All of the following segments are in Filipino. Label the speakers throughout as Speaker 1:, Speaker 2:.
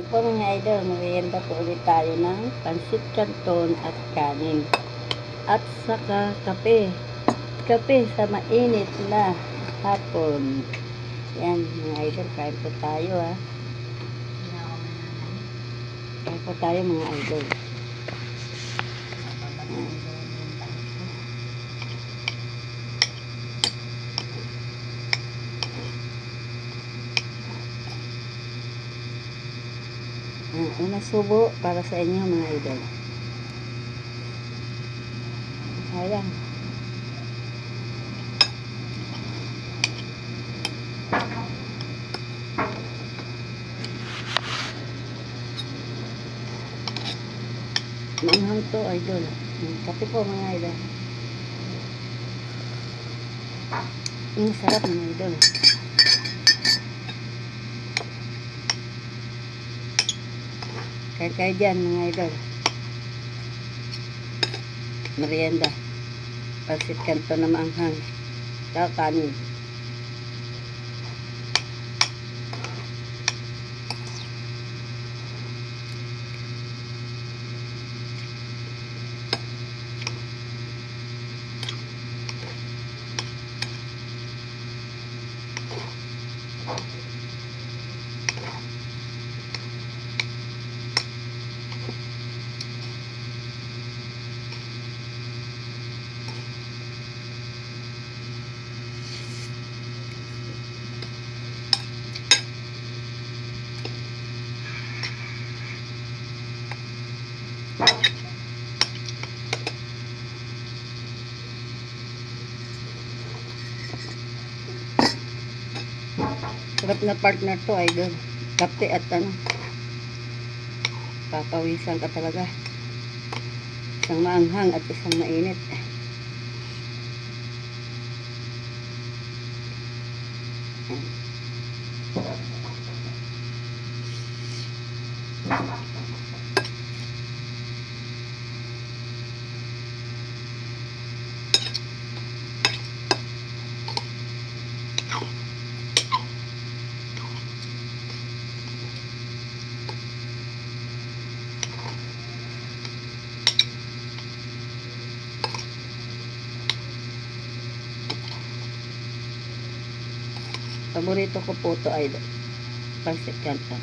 Speaker 1: po mga idol, merienda po ulit tayo ng pansit canton at kanin. At saka kape. Kape sa mainit na hapon. Yan mga idol, kain po tayo ha. Kain po tayo mga idol. Unang subo para sa inyo mga idol. Ayan. Manghang to idol. Kape po mga idol. Sarap mga idol. Kaya dyan mga idol. Merienda. Pansit canton na maanghang. Saka kanin. Sarap na partner to idol. Kape at papawisan ka talaga. Isang maanghang at isang mainit. Paborito ko po ito idol. Pansit canton.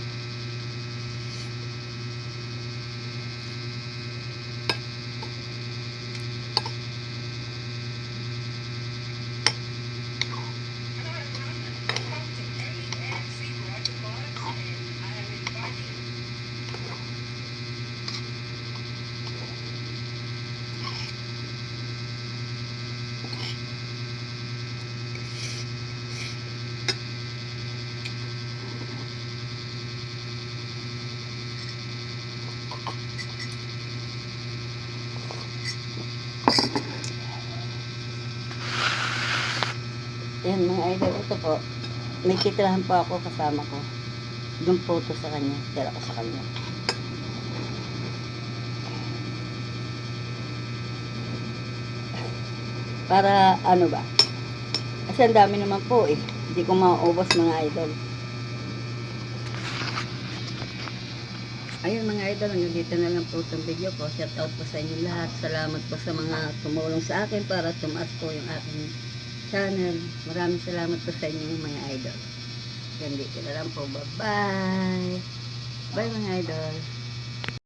Speaker 1: Yan mga idol, ito po. May titirahan po ako kasama ko. Doon po ito sa kanya. Tira ko sa kanya. Para ano ba? Kasi ang dami naman po eh. Hindi ko mauubos mga idol. Ayun mga idol, hanggang dito na lang po itong video ko. Shout out po sa inyo lahat. Salamat po sa mga tumulong sa akin para tumaas po yung aking channel. Maraming salamat po sa inyo mga idol. Hanggang dito na lang po. Bye-bye. Bye mga idol.